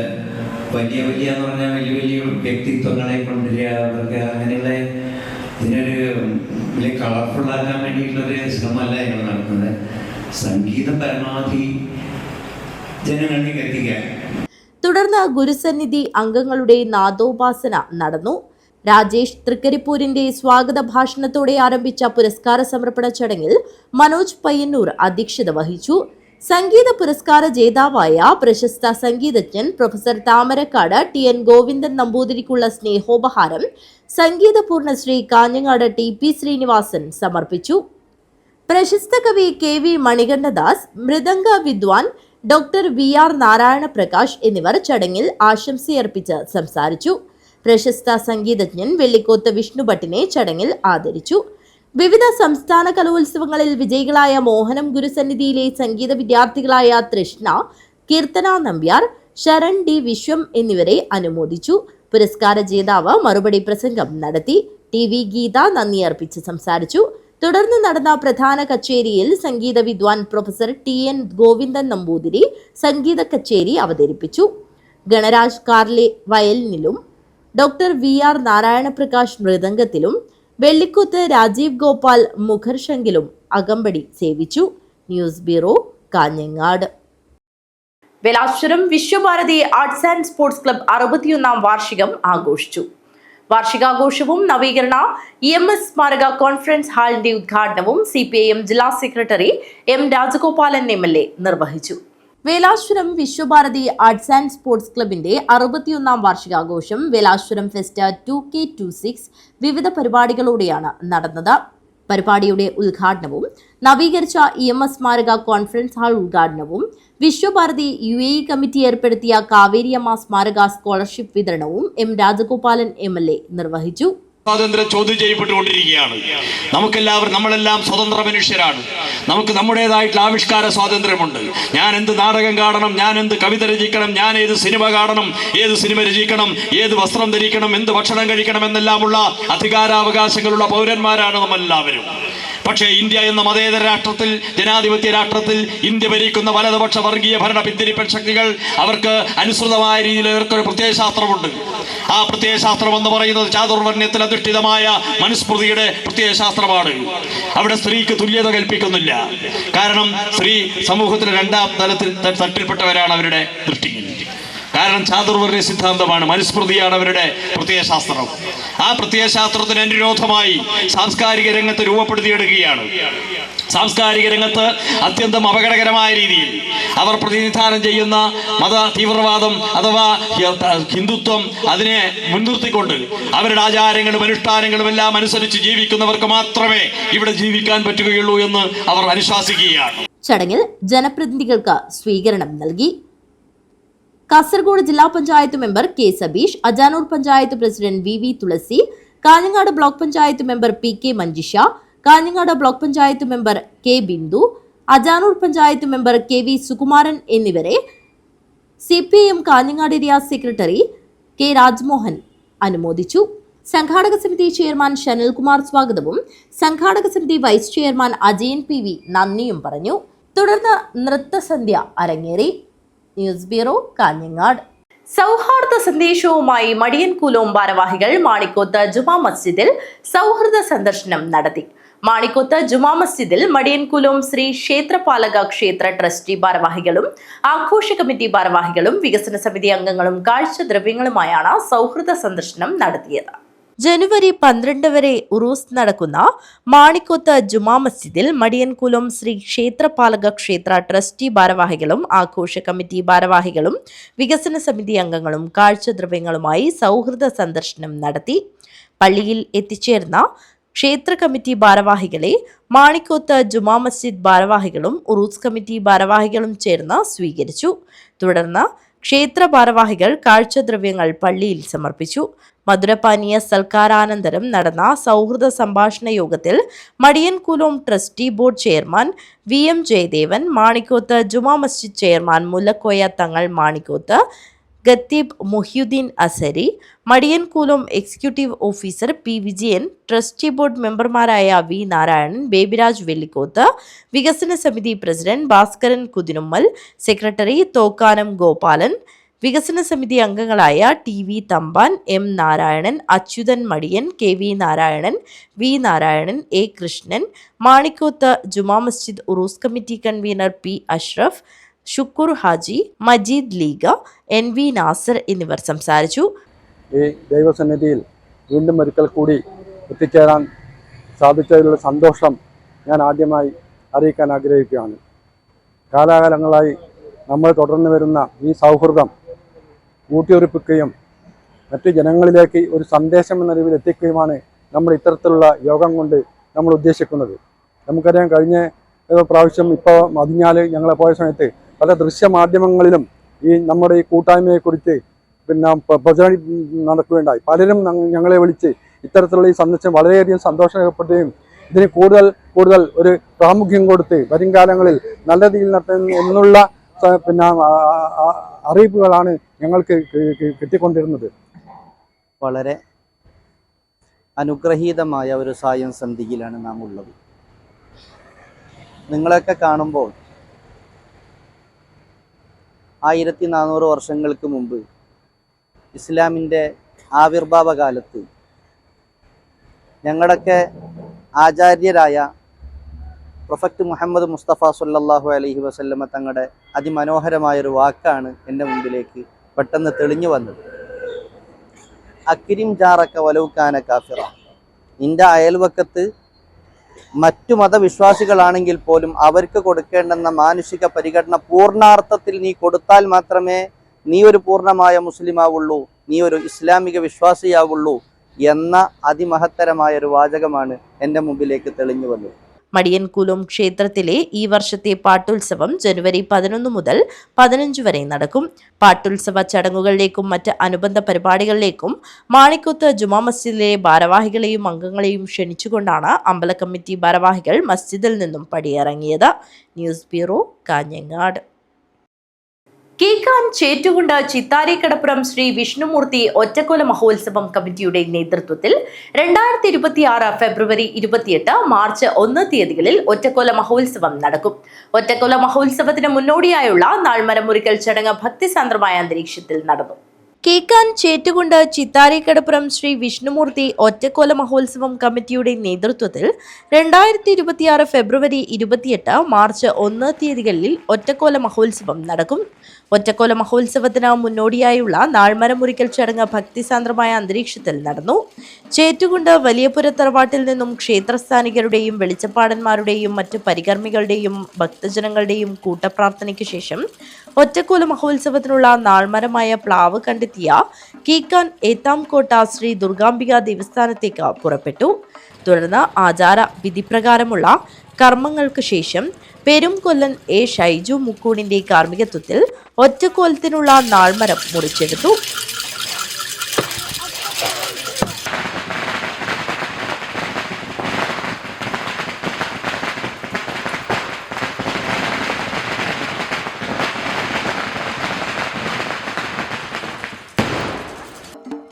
S3: വലിയ എന്ന് പറഞ്ഞാൽ വലിയ വ്യക്തിത്വങ്ങളെ കൊണ്ടുവരിക, അവർക്ക് അങ്ങനെയുള്ള ഇതിനൊരു വലിയ കളർഫുള്ളാക്കാൻ വേണ്ടിയിട്ടുള്ളൊരു ശ്രമമല്ല ഞങ്ങൾ നടത്തുന്നത്.
S6: സംഗീതം പരമാവധി ജനങ്ങളിലേക്ക് എത്തിക്കാൻ.
S1: തുടർന്ന് ഗുരുസന്നിധി അംഗങ്ങളുടെ നാദോപാസന നടന്നു. രാജേഷ് തൃക്കരിപ്പൂരിന്റെ സ്വാഗത ഭാഷണത്തോടെ ആരംഭിച്ച പുരസ്കാര സമർപ്പണ ചടങ്ങിൽ മനോജ് പയ്യന്നൂർ അധ്യക്ഷത വഹിച്ചു. സംഗീത പുരസ്കാര ജേതാവായ പ്രശസ്ത സംഗീതജ്ഞൻ പ്രൊഫസർ താമരക്കാട് TN ഗോവിന്ദൻ നമ്പൂതിരിക്കുള്ള സ്നേഹോപഹാരം സംഗീത പൂർണ്ണശ്രീ കാഞ്ഞങ്ങാട് TP ശ്രീനിവാസൻ സമർപ്പിച്ചു. പ്രശസ്ത കവി KV മണികണ്ഠദാസ്, മൃദംഗ വിദ്വാൻ ഡോക്ടർ VR നാരായണ പ്രകാശ് എന്നിവർ ചടങ്ങിൽ ആശംസയർപ്പിച്ച് സംസാരിച്ചു. പ്രശസ്ത സംഗീതജ്ഞൻ വെള്ളിക്കോത്ത് വിഷ്ണുഭട്ടിനെ ചടങ്ങിൽ ആദരിച്ചു. വിവിധ സംസ്ഥാന കലോത്സവങ്ങളിൽ വിജയികളായ മോഹനം ഗുരുസന്നിധിയിലെ സംഗീത വിദ്യാർത്ഥികളായ തൃഷ്ണ, കീർത്തന നമ്പ്യാർ, ശരൺ D വിശ്വം എന്നിവരെ അനുമോദിച്ചു. പുരസ്കാര ജേതാവ് മറുപടി പ്രസംഗം നടത്തി. TV ഗീത നന്ദി അർപ്പിച്ച് സംസാരിച്ചു. തുടർന്ന് നടന്ന പ്രധാന കച്ചേരിയിൽ സംഗീത വിദ്വാൻ പ്രൊഫസർ TN ഗോവിന്ദൻ നമ്പൂതിരി സംഗീത കച്ചേരി അവതരിപ്പിച്ചു. ഗണരാജ് കാർലെ വയലിനിലും ഡോക്ടർ VR നാരായണ പ്രകാശ് മൃദംഗത്തിലും വെള്ളിക്കുത്ത് രാജീവ് ഗോപാൽ മുഖർശങ്കിലും അകമ്പടി സേവിച്ചു. News bureau, Kanhangad. Velashwaram Vishwabharathi arts and sports club 61ാം വാർഷികം ആഘോഷിച്ചു. വാർഷികാഘോഷവും നവീകരണ EMS സ്മാരക കോൺഫറൻസ് ഹാളിന്റെ ഉദ്ഘാടനവും CPIM ജില്ലാ സെക്രട്ടറി M രാജഗോപാലൻ MLA നിർവഹിച്ചു. Velashwaram Viswabharathi arts and sports ക്ലബിന്റെ 61ാം വാർഷികാഘോഷം വേലാശ്വരം ഫെസ്റ്റ് 2K26 വിവിധ പരിപാടികളോടെയാണ് നടന്നത്. പരിപാടിയുടെ ഉദ്ഘാടനവും നവീകരിച്ച EMS സ്മാരക കോൺഫറൻസ് ഹാൾ ഉദ്ഘാടനവും വിശ്വഭാരതി UAE കമ്മിറ്റി ഏർപ്പെടുത്തിയ കാവേരിയമ്മ സ്മാരക സ്കോളർഷിപ്പ് വിതരണവും M രാജഗോപാലൻ MLA നിർവഹിച്ചു.
S10: സ്വാതന്ത്ര്യം ചോദ്യം ചെയ്യപ്പെട്ടുകൊണ്ടിരിക്കുകയാണ്. നമ്മളെല്ലാം സ്വതന്ത്ര മനുഷ്യരാണ്. നമുക്ക് നമ്മുടേതായിട്ടുള്ള ആവിഷ്കാര സ്വാതന്ത്ര്യമുണ്ട്. ഞാൻ എന്ത് നാടകം കാണണം, ഞാൻ എന്ത് കവിത രചിക്കണം, ഞാൻ ഏത് സിനിമ കാണണം, ഏത് സിനിമ രചിക്കണം, ഏത് വസ്ത്രം ധരിക്കണം, എന്ത് ഭക്ഷണം കഴിക്കണം എന്നെല്ലാമുള്ള അധികാരാവകാശങ്ങളുള്ള പൗരന്മാരാണ് നമ്മളെല്ലാവരും. പക്ഷേ ഇന്ത്യ എന്ന മതേതര രാഷ്ട്രത്തിൽ, ജനാധിപത്യ രാഷ്ട്രത്തിൽ ഇന്ത്യ ഭരിക്കുന്ന വലതുപക്ഷ വർഗീയ ഭരണ പിന്തിരിപ്പൻ ശക്തികൾ അവർക്ക് അനുസൃതമായ രീതിയിൽ ഇവർക്കൊരു പ്രത്യയശാസ്ത്രമുണ്ട്. ആ പ്രത്യയശാസ്ത്രം എന്ന് പറയുന്നത് ചാതുർവർണ്ണയത്തിൽ അധിഷ്ഠിതമായ മനുസ്മൃതിയുടെ പ്രത്യയശാസ്ത്രമാണ്. അവിടെ സ്ത്രീക്ക് തുല്യത കൽപ്പിക്കുന്നില്ല. കാരണം സ്ത്രീ സമൂഹത്തിലെ 2ാം തട്ടിൽപ്പെട്ടവരാണ് അവരുടെ ദൃഷ്ടിയിൽ. കാരണം ചാതുർവർണ്ണയ സിദ്ധാന്തമാണ്, മനുസ്മൃതിയാണ് അവരുടെ പ്രത്യയശാസ്ത്രം. ആ പ്രത്യയശാസ്ത്രത്തിന് അനുരോധമായി സാംസ്കാരിക രംഗത്ത് രൂപപ്പെടുത്തിയെടുക്കുകയാണ്. സാംസ്കാരിക രംഗത്ത് അത്യന്തം അപകടകരമായ രീതിയിൽ അവർ പ്രതിനിധാനം ചെയ്യുന്ന മത തീവ്രവാദം അഥവാ ഹിന്ദുത്വം, അതിനെ മുൻനിർത്തിക്കൊണ്ട് അവരുടെ ആചാരങ്ങളും അനുഷ്ഠാനങ്ങളും എല്ലാം അനുസരിച്ച് ജീവിക്കുന്നവർക്ക് മാത്രമേ ഇവിടെ ജീവിക്കാൻ പറ്റുകയുള്ളൂ എന്ന് അവർ അനുശാസിക്കുകയാണ്.
S1: ചടങ്ങിൽ ജനപ്രതിനിധികൾക്ക് സ്വീകരണം നൽകി. കാസർഗോഡ് ജില്ലാ panchayat member K Sabeesh, Ajanur panchayat president VV Thulasi, Kanhangad block panchayat member PK Manjisha, Kanhangad block panchayat member K Bindu, Ajanur panchayat member KV Sukumaran എന്നിവരെ CPIM Kanhangad area secretary K Rajmohan അനുമോദിച്ചു. സംഘാടക സമിതി ചെയർമാൻ ഷനിൽകുമാർ സ്വാഗതവും സംഘാടക സമിതി വൈസ് ചെയർമാൻ അജയൻ PV നന്ദിയും പറഞ്ഞു. തുടർന്ന് നൃത്തസന്ധ്യ അരങ്ങേറി. News bureau, Kanhangad. സൗഹാർദ്ദ സന്ദേശവുമായി മടിയൻകുലോം ഭാരവാഹികൾ മാണിക്കോത്ത് ജുമാ മസ്ജിദിൽ സൗഹൃദ സന്ദർശനം നടത്തി. മാണിക്കോത്ത് ജുമാ മസ്ജിദിൽ മടിയൻകുലോം ശ്രീ ക്ഷേത്രപാലക ക്ഷേത്ര ട്രസ്റ്റി ഭാരവാഹികളും ആഘോഷ കമ്മിറ്റി ഭാരവാഹികളും വികസന സമിതി അംഗങ്ങളും കാഴ്ചദ്രവ്യങ്ങളുമായാണ് സൗഹൃദ സന്ദർശനം നടത്തിയത്. ജനുവരി 12 വരെ ഉറൂസ് നടക്കുന്ന മാണിക്കോത്ത് ജുമാ മസ്ജിദിൽ മടിയൻകുലം ശ്രീ ക്ഷേത്രപാലക ക്ഷേത്ര ട്രസ്റ്റി ഭാരവാഹികളും ആഘോഷ കമ്മിറ്റി ഭാരവാഹികളും വികസന സമിതി അംഗങ്ങളും കാഴ്ചദ്രവ്യങ്ങളുമായി സൗഹൃദ സന്ദർശനം നടത്തി. പള്ളിയിൽ എത്തിച്ചേർന്ന ക്ഷേത്ര കമ്മിറ്റി ഭാരവാഹികളെ മാണിക്കോത്ത് ജുമാ മസ്ജിദ് ഭാരവാഹികളും ഉറൂസ് കമ്മിറ്റി ഭാരവാഹികളും ചേർന്ന് സ്വീകരിച്ചു. തുടർന്ന് ക്ഷേത്ര ഭാരവാഹികൾ കാഴ്ചദ്രവ്യങ്ങൾ പള്ളിയിൽ സമർപ്പിച്ചു. മധുരപാനീയ സൽക്കാരാനന്തരം നടന്ന സൗഹൃദ സംഭാഷണ യോഗത്തിൽ Madiyankulom trustee board chairman VM Jayadevan, Manikoth Juma Masjid chairman Mullakoya Thangal Manikoth, ഖത്തീബ് Muhiyuddin Azhari, Madiyankulom executive officer P Vijayan, trustee board മെമ്പർമാരായ V നാരായണൻ, ബേബിരാജ് വെള്ളിക്കോത്ത്, വികസന സമിതി പ്രസിഡന്റ് ഭാസ്കരൻ കുതിനുമ്മൽ, സെക്രട്ടറി തോക്കാനം ഗോപാലൻ, വികസന സമിതി അംഗങ്ങളായ TV. Thampan, M. Narayanan, Achuthan Madiyan, KV. Narayanan, V. Narayanan, A. Krishnan, Manikoth Juma Masjid Urus committee convener P. Ashraf, Shukoor Haji, Majeed ലീഗ, എൻ.വി. നാസർ എന്നിവർ സംസാരിച്ചു.
S5: ഈ ദൈവസന്നിധിയിൽ വീണ്ടും ഒരിക്കൽ കൂടി എത്തിച്ചേരാൻ സാധിച്ചതിലുള്ള സന്തോഷം ഞാൻ ആദ്യമായി അറിയിക്കാൻ ആഗ്രഹിക്കുകയാണ്. കാലാകാലങ്ങളായി നമ്മൾ തുടർന്നു വരുന്ന ഈ സൗഹൃദം ഊട്ടിയുറപ്പിക്കുകയും മറ്റു ജനങ്ങളിലേക്ക് ഒരു സന്ദേശം എന്ന രീതിയിൽ എത്തിക്കുകയുമാണ് നമ്മൾ ഇത്തരത്തിലുള്ള യോഗം കൊണ്ട് നമ്മൾ ഉദ്ദേശിക്കുന്നത്. നമുക്കറിയാം, കഴിഞ്ഞ പ്രാവശ്യം ഇപ്പോൾ മതിഞ്ഞാൽ ഞങ്ങളെ പോയ സമയത്ത് പല ദൃശ്യമാധ്യമങ്ങളിലും ഈ നമ്മുടെ ഈ കൂട്ടായ്മയെക്കുറിച്ച് പ്രചരണം നടക്കുകയുണ്ടായി. പലരും ഞങ്ങളെ വിളിച്ച് ഇത്തരത്തിലുള്ള ഈ സന്ദേശം വളരെയധികം സന്തോഷപ്പെടുകയും ഇതിന് കൂടുതൽ ഒരു പ്രാമുഖ്യം കൊടുത്ത് വരും കാലങ്ങളിൽ നല്ല രീതിയിൽ നടത്തുന്ന എന്നുള്ള അറിയിപ്പുകളാണ് ഞങ്ങൾക്ക് കിട്ടിക്കൊണ്ടിരുന്നത്.
S11: വളരെ അനുഗ്രഹീതമായ ഒരു സായം സന്ധിയിലാണ് നാം ഉള്ളത്. നിങ്ങളൊക്കെ കാണുമ്പോൾ 1400 വർഷങ്ങൾക്ക് മുമ്പ് ഇസ്ലാമിൻ്റെ ആവിർഭാവ കാലത്ത് ഞങ്ങളുടെയൊക്കെ ആചാര്യരായ പ്രൊഫറ്റ് മുഹമ്മദ് മുസ്തഫ സല്ലല്ലാഹു അലൈഹി വസല്ലമ തങ്ങളുടെ അതിമനോഹരമായൊരു വാക്കാണ് എൻ്റെ മുമ്പിലേക്ക് പെട്ടെന്ന് തെളിഞ്ഞു വന്നത്. അക്രിം ജാറക വലൗകാന കാഫിറ. നിന്റെ അയൽവക്കത്ത് മറ്റു മതവിശ്വാസികളാണെങ്കിൽ പോലും അവർക്ക് കൊടുക്കേണ്ടെന്ന മാനുഷിക പരിഗണന പൂർണ്ണാർത്ഥത്തിൽ നീ കൊടുത്താൽ മാത്രമേ നീ ഒരു പൂർണ്ണമായ മുസ്ലിമാവുള്ളൂ, നീ ഒരു ഇസ്ലാമിക വിശ്വാസിയാവുള്ളൂ എന്ന അതിമഹത്തരമായ ഒരു വാചകമാണ് എൻ്റെ മുമ്പിലേക്ക് തെളിഞ്ഞു വന്നത്.
S1: മടിയൻകുലം ക്ഷേത്രത്തിലെ ഈ വർഷത്തെ പാട്ടുത്സവം ജനുവരി 11 മുതൽ 15 വരെ നടക്കും. പാട്ടുത്സവ ചടങ്ങുകളിലേക്കും മറ്റ് അനുബന്ധ പരിപാടികളിലേക്കും മാണിക്കോത്ത് ജുമാ മസ്ജിദിലെ ഭാരവാഹികളെയും അംഗങ്ങളെയും ക്ഷണിച്ചുകൊണ്ടാണ് അമ്പല കമ്മിറ്റി ഭാരവാഹികൾ മസ്ജിദിൽ നിന്നും പടിയിറങ്ങിയത്. News bureau, Kanhangad. കേക്കാൻ ചേറ്റുകുണ്ട് ചിത്താരിക്കടപ്പുറം ശ്രീ വിഷ്ണുമൂർത്തി ഒറ്റക്കൊല മഹോത്സവം കമ്മിറ്റിയുടെ നേതൃത്വത്തിൽ 2026 ഫെബ്രുവരി 28, മാർച്ച് 1 തീയതികളിൽ ഒറ്റക്കൊല മഹോത്സവം നടക്കും. ഒറ്റക്കൊല മഹോത്സവത്തിന് മുന്നോടിയായുള്ള നാൾമരം മുറിക്കൽ ചടങ്ങ് ഭക്തിസാന്ദ്രമായ അന്തരീക്ഷത്തിൽ നടന്നു. കേക്കാൻ ചേറ്റുകുണ്ട് ചിത്താരിക്കടപ്പുറം ശ്രീ വിഷ്ണുമൂർത്തി ഒറ്റക്കൊല മഹോത്സവം കമ്മിറ്റിയുടെ നേതൃത്വത്തിൽ 2026 ഫെബ്രുവരി 28, മാർച്ച് 1 തീയതികളിൽ ഒറ്റക്കൊല മഹോത്സവം നടക്കും. ഒറ്റക്കൊല മഹോത്സവത്തിന് മുന്നോടിയായുള്ള നാൾമരം മുറിക്കൽ ചടങ്ങ് ഭക്തിസാന്ദ്രമായ അന്തരീക്ഷത്തിൽ നടന്നു. ചേറ്റുകുണ്ട് വലിയപുര തറവാട്ടിൽ നിന്നും ക്ഷേത്രസ്ഥാനികരുടെയും വെളിച്ചപ്പാടന്മാരുടെയും മറ്റ് പരികർമ്മികളുടെയും ഭക്തജനങ്ങളുടെയും കൂട്ടപ്രാർത്ഥനയ്ക്ക് ശേഷം ഒറ്റക്കൊല മഹോത്സവത്തിനുള്ള നാൾമരമായ പ്ലാവ് കണ്ടെത്തിയ കീക്കാൻ ഏത്താംകോട്ട ശ്രീ ദുർഗാംബിക ദേവസ്ഥാനത്തേക്ക് പുറപ്പെട്ടു. തുടർന്ന് ആചാര വിധിപ്രകാരമുള്ള കർമ്മങ്ങൾക്ക് ശേഷം പെരുംകൊല്ലൻ എ. ഷൈജു മുക്കൂണിന്റെ കാർമ്മികത്വത്തിൽ ഒറ്റക്കോലത്തിനുള്ള നാൾമരം മുറിച്ചെടുത്തു.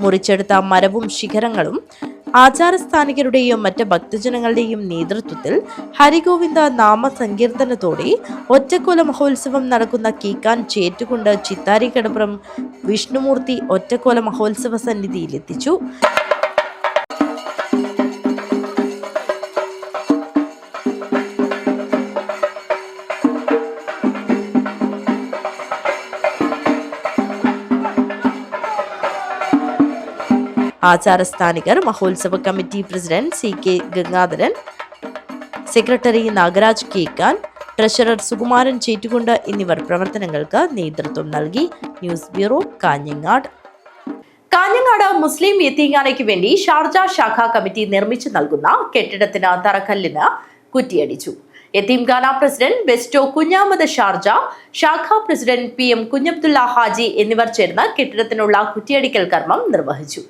S1: മുറിച്ചെടുത്ത മരവും ശിഖരങ്ങളും ആചാരസ്ഥാനികരുടെയും മറ്റ് ഭക്തജനങ്ങളുടെയും നേതൃത്വത്തിൽ ഹരിഗോവിന്ദ നാമസങ്കീർത്തനത്തോടെ ഒറ്റക്കൊല മഹോത്സവം നടക്കുന്ന കീക്കാൻ ചേറ്റുകുണ്ട് ചിത്താരിക്കടപ്പുറം വിഷ്ണുമൂർത്തി ഒറ്റക്കൊല മഹോത്സവ സന്നിധിയിലെത്തിച്ചു. ആചാരസ്ഥാനികർ, മഹോത്സവ committee president CK. Gangadharan, secretary Nagaraj Kekkan, treasurer Sukumaran Chettukundu എന്നിവർ പ്രവർത്തനങ്ങൾക്ക് നേതൃത്വം നൽകി. News bureau, Kanhangad. Kanhangad Muslim യതീംഖാനയ്ക്ക് വേണ്ടി ഷാർജ ശാഖ കമ്മിറ്റി നിർമ്മിച്ചു നൽകുന്ന കെട്ടിടത്തിന് തറക്കല്ലിന് കുറ്റിയടിച്ചു. യതീംഖാന പ്രസിഡന്റ് ബെസ്റ്റോ കുഞ്ഞാമത് ഷാർജ, ശാഖാ പ്രസിഡന്റ് PM കുഞ്ഞബ്ദുള്ള ഹാജി എന്നിവർ ചേർന്ന് കെട്ടിടത്തിനുള്ള കുറ്റിയടിക്കൽ കർമ്മം നിർവഹിച്ചു.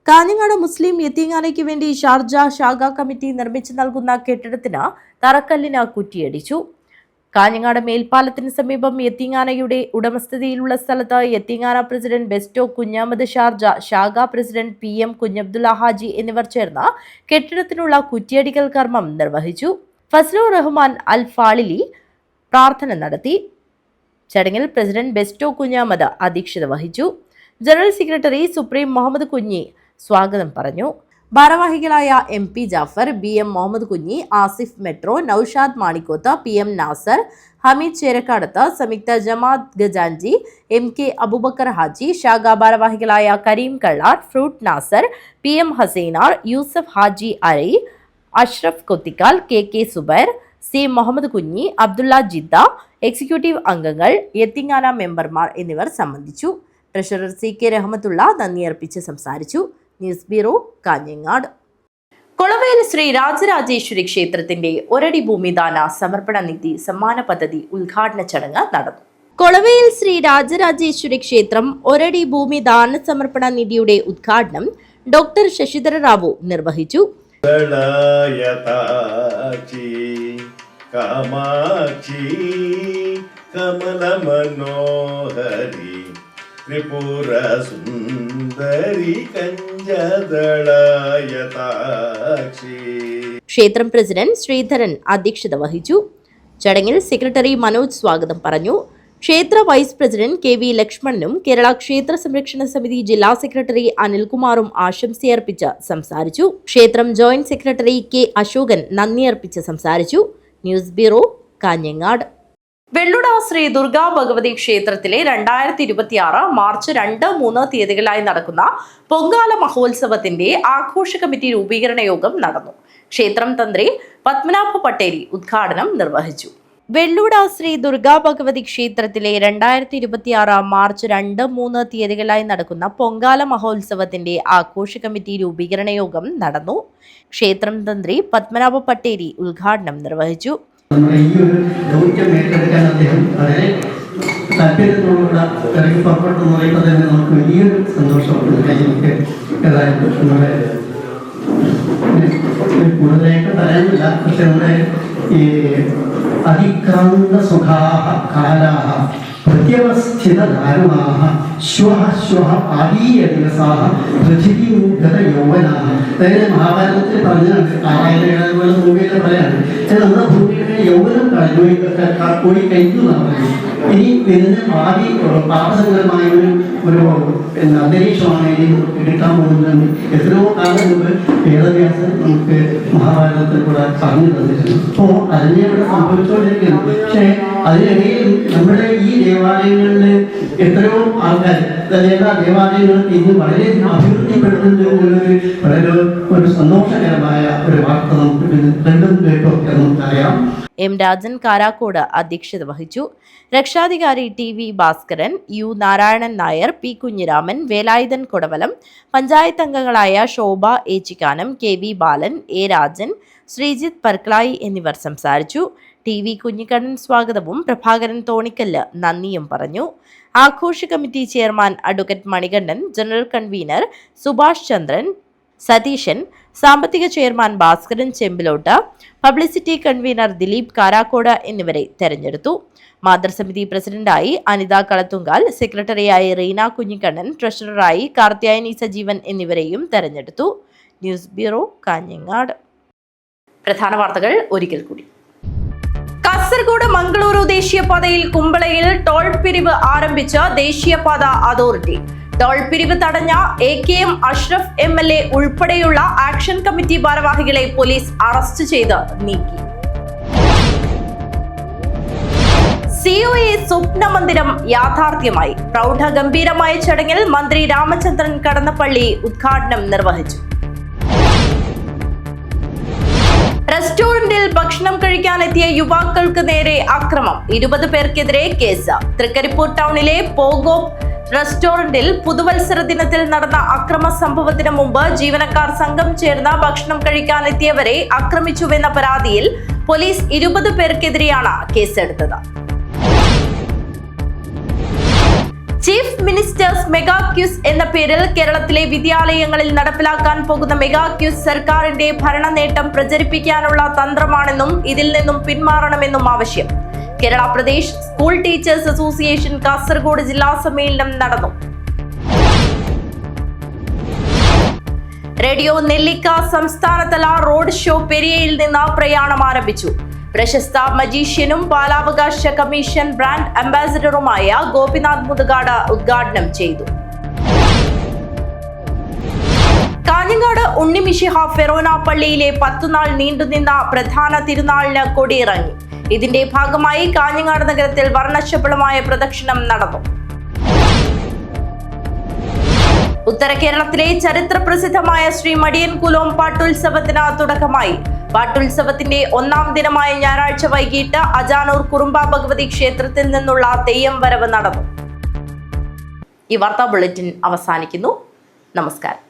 S1: കാഞ്ഞങ്ങാട് മുസ്ലിം യതീംഖാനയ്ക്ക് വേണ്ടി ഷാർജ ശാഖ കമ്മിറ്റി നിർമ്മിച്ചു നൽകുന്ന കെട്ടിടത്തിന് തറക്കല്ലിന് കുറ്റിയടിച്ചു. കാഞ്ഞങ്ങാട് മേൽപ്പാലത്തിന് സമീപം യതീംഖാനയുടെ ഉടമസ്ഥതയിലുള്ള സ്ഥലത്ത് യതീംഖാന പ്രസിഡന്റ് ബെസ്റ്റോ കുഞ്ഞാമത് ഷാർജ, ശാഖാ പ്രസിഡന്റ് PM കുഞ്ഞബ്ദുള്ള ഹാജി എന്നിവർ ചേർന്ന് കെട്ടിടത്തിനുള്ള കുറ്റിയടിക്കൽ കർമ്മം നിർവഹിച്ചു. ഫസ്ലുർ റഹ്മാൻ അൽ ഫാളിലി പ്രാർത്ഥന നടത്തി. ചടങ്ങിൽ പ്രസിഡന്റ് ബെസ്റ്റോ കുഞ്ഞാമത് അധ്യക്ഷത വഹിച്ചു. General secretary supreme Muhammad Kunhi സ്വാഗതം പറഞ്ഞു. ഭാരവാഹികളായ MP Jafar, BM Muhammad Kunhi, Asif metro, Naushad Manikkoth, PM Nasar, Hameed Cherakkadath, സംയുക്ത ജമാഅത്ത് ഗജാൻജി, MK അബൂബക്കർ ഹാജി, ശാഖാ ഭാരവാഹികളായ കരീം കള്ളാർ, ഫ്രൂട്ട് നാസർ, PM ഹസൈനാർ, യൂസഫ് ഹാജി അരി, Ashraf Kothikkal, KK Zubair, C Muhammad Kunhi, Abdulla Jeddah, executive അംഗങ്ങൾ, യത്തിങ്ങാന മെമ്പർമാർ എന്നിവർ സംബന്ധിച്ചു. ട്രഷറർ CK റഹ്മത്തുള്ള നന്ദി അർപ്പിച്ച് സംസാരിച്ചു. News bureau, Kanhangad. കൊളവയിൽ ശ്രീ രാജരാജേശ്വരി ക്ഷേത്രത്തിന്റെ ഒരടി ഭൂമിദാന സമർപ്പണ നിധി സമ്മാന പദ്ധതി ഉദ്ഘാടന ചടങ്ങ് നടന്നു. കൊളവയിൽ ശ്രീ രാജരാജേശ്വരി ക്ഷേത്രം ഒരടി ഭൂമി ദാന സമർപ്പണ നിധിയുടെ ഉദ്ഘാടനം ഡോക്ടർ ശശിധര റാവു നിർവഹിച്ചു.
S12: ത്രിപുര സുന്ദരി കഞ്ചദളയതാക്ഷി.
S1: ക്ഷേത്രം പ്രസിഡന്റ് ശ്രീധരൻ അധ്യക്ഷത വഹിച്ചു. ചടങ്ങിൽ സെക്രട്ടറി മനോജ് സ്വാഗതം പറഞ്ഞു. ക്ഷേത്ര വൈസ് പ്രസിഡന്റ് KV ലക്ഷ്മണനും കേരള ക്ഷേത്ര സംരക്ഷണ സമിതി ജില്ലാ സെക്രട്ടറി അനിൽകുമാറും ആശംസയർപ്പിച്ച് സംസാരിച്ചു. ക്ഷേത്രം ജോയിന്റ് സെക്രട്ടറി K അശോകൻ നന്ദി അർപ്പിച്ച് സംസാരിച്ചു. News bureau, Kanhangad. വെള്ളുട ശ്രീ ദുർഗാ ഭഗവതി ക്ഷേത്രത്തിലെ 2026 മാർച്ച് 2, 3 തീയതികളായി നടക്കുന്ന പൊങ്കാല മഹോത്സവത്തിന്റെ ആഘോഷ കമ്മിറ്റി രൂപീകരണ യോഗം നടന്നു. ക്ഷേത്രം തന്ത്രി പത്മനാഭ പട്ടേരി ഉദ്ഘാടനം നിർവഹിച്ചു. വെള്ളുട ശ്രീ ദുർഗാ ഭഗവതി ക്ഷേത്രത്തിലെ 2026 മാർച്ച് 2, 3 തീയതികളായി നടക്കുന്ന പൊങ്കാല മഹോത്സവത്തിന്റെ ആഘോഷ കമ്മിറ്റി രൂപീകരണ യോഗം നടന്നു. ക്ഷേത്രം തന്ത്രി പത്മനാഭ പട്ടേരി ഉദ്ഘാടനം നിർവഹിച്ചു.
S13: നമ്മുടെ ഈ ഒരു ദൗത്യം ഏറ്റെടുക്കാൻ അദ്ദേഹം വളരെ താല്പര്യത്തോടുകൂടെ ഇറങ്ങി പുറപ്പെട്ടു എന്ന് പറയുമ്പോൾ തന്നെ നമുക്ക് വലിയൊരു സന്തോഷമുണ്ട്. കയ്യിലേക്ക് ഏതായാലും നമ്മുടെ കൂടുതലായിട്ട് പറയാനില്ല. പക്ഷെ നമ്മുടെ ഈ അതിക്രാന്ത സുഖാഹ കാലാഹ പ്രത്യവസ്ഥിതധാരുണാഹ ശ്വഹ ശ്വഹ ആദീയ ദിവസാഹ പൃഥിവീഗത യൗവനാഹ. അതായത് മഹാഭാരതത്തിൽ പറഞ്ഞാണ്, അതുപോലെ ഭൂമിയിലെ പറയാണ്, നമ്മുടെ ഭൂമിയുടെ യൗവനം പോയി കഴിഞ്ഞു എന്നാണ് പറഞ്ഞത്. ഇനി വരുന്ന ഭാവി പാപസങ്കരമായ ഒരു അന്തരീക്ഷമാണ് ഇനി എടുക്കാൻ പോകുന്നത്. എത്രയോ കാലം മുമ്പ് വേദവ്യാസൻ നമുക്ക് മഹാഭാരതത്തിൽ കൂടെ പറഞ്ഞു തന്നിരുന്നു. അപ്പോൾ അതിനെ ഇവിടെ സംഭവിച്ചുകൊണ്ടിരിക്കുന്നു. പക്ഷേ അതിനിടയിൽ നമ്മുടെ ഈ ദേവാലയങ്ങളിൽ എത്രയോ ആൾക്കാർ, എല്ലാ ദേവാലയങ്ങളും ഇന്ന് വളരെയധികം അഭിവൃദ്ധിപ്പെടുത്തുന്നതിന് വളരെ ഒരു സന്തോഷകരമായ ഒരു വാർത്ത നമുക്ക് രണ്ടും കേട്ടൊക്കെ നമുക്കറിയാം.
S1: M രാജൻ കാരാക്കോട് അധ്യക്ഷത വഹിച്ചു. രക്ഷാധികാരി TV Bhaskaran, U Narayanan Nair, P Kunhiraman, Velayudhan Kodavalam, panchayat അംഗങ്ങളായ ശോഭ Echikkanam, KV Balan, A Rajan, Sreejith പർക്കളായി എന്നിവർ സംസാരിച്ചു. TV കുഞ്ഞിക്കണ്ണൻ സ്വാഗതവും പ്രഭാകരൻ തോണിക്കല്ല് നന്ദിയും പറഞ്ഞു. ആഘോഷ committee chairman advocate Manikandan, general convener Subhash Chandran, Satheesan, സാമ്പത്തിക chairman Bhaskaran Chembilott, publicity convener Dileep Karakkod എന്നിവരെ തെരഞ്ഞെടുത്തു. മാതൃസമിതി പ്രസിഡന്റായി അനിത കളത്തുങ്കാൽ, സെക്രട്ടറിയായി റീന കുഞ്ഞിക്കണ്ണൻ, ട്രഷററായി കാർത്യായനി സജീവൻ എന്നിവരെയും തെരഞ്ഞെടുത്തു. News bureau, Kanhangad. പ്രധാന വാർത്തകൾ ഒരിക്കൽ കൂടി. കാസർഗോഡ് മംഗളൂരു ദേശീയപാതയിൽ കുമ്പളയിൽ ടോൾ പിരിവ് ആരംഭിച്ച ദേശീയപാത അതോറിറ്റി. ടോൾ പിരിവ് തടഞ്ഞ AKM അഷ്റഫ് MLA ഉൾപ്പെടെയുള്ള ആക്ഷൻ കമ്മിറ്റി ഭാരവാഹികളെ പോലീസ് അറസ്റ്റ് ചെയ്ത് നീക്കി. COA സ്വപ്ന മന്ദിരം യാഥാർത്ഥ്യമായി. പ്രൗഢഗംഭീരമായ ചടങ്ങിൽ മന്ത്രി രാമചന്ദ്രൻ കടന്നപ്പള്ളി ഉദ്ഘാടനം നിർവഹിച്ചു. റെസ്റ്റോറന്റിൽ ഭക്ഷണം കഴിക്കാനെത്തിയ യുവാക്കൾക്ക് നേരെ അക്രമം, 20 പേർക്കെതിരെ കേസ്. തൃക്കരിപ്പൂർ ടൗണിലെ പോഗോ റെസ്റ്റോറന്റിൽ പുതുവത്സര ദിനത്തിൽ നടന്ന അക്രമ സംഭവത്തിന് മുമ്പ് ജീവനക്കാർ സംഘം ചേർന്ന് ഭക്ഷണം കഴിക്കാനെത്തിയവരെ ആക്രമിച്ചുവെന്ന പരാതിയിൽ പോലീസ് 20 പേർക്കെതിരെയാണ് കേസെടുത്തത്. ചീഫ് മിനിസ്റ്റേഴ്സ് മെഗാ ക്യൂസ് എന്ന പേരിൽ കേരളത്തിലെ വിദ്യാലയങ്ങളിൽ നടപ്പിലാക്കാൻ പോകുന്ന മെഗാ ക്യൂസ് സർക്കാരിന്റെ ഭരണ നേട്ടം പ്രചരിപ്പിക്കാനുള്ള തന്ത്രമാണെന്നും ഇതിൽ നിന്നും പിന്മാറണമെന്നും ആവശ്യം. Kerala Pradesh school teachers association Kasaragod ജില്ലാ സമ്മേളനം നടന്നു. റേഡിയോ നെല്ലിക്ക സംസ്ഥാനതല റോഡ് ഷോ പെരിയയിൽ നിന്ന് പ്രയാണം ആരംഭിച്ചു. പ്രശസ്ത മജീഷ്യനും ബാലാവകാശ കമ്മീഷൻ ബ്രാൻഡ് അംബാസിഡറുമായ ഗോപിനാഥ് മുതുകാട് ഉദ്ഘാടനം ചെയ്തു. കാഞ്ഞങ്ങാട് ഉണ്ണിമിശിഹ ഫെറോന പള്ളിയിലെ 10 നാൾ നീണ്ടുനിന്ന പ്രധാന തിരുനാളിന് കൊടിയിറങ്ങി. ഇതിന്റെ ഭാഗമായി കാഞ്ഞങ്ങാട് നഗരത്തിൽ വർണ്ണശബളമായ പ്രദക്ഷിണം നടന്നു. ഉത്തര കേരളത്തിലെ ചരിത്ര പ്രസിദ്ധമായ ശ്രീ മടിയൻകുലോം പാട്ടുത്സവത്തിന് തുടക്കമായി. പാട്ടുത്സവത്തിന്റെ 1ാം ദിനമായ ഞായറാഴ്ച വൈകിട്ട് അജാനൂർ കുറുമ്പ ഭഗവതി ക്ഷേത്രത്തിൽ നിന്നുള്ള തെയ്യം വരവ് നടന്നു. ഈ വാർത്താ ബുള്ളറ്റിൻ അവസാനിക്കുന്നു. നമസ്കാരം.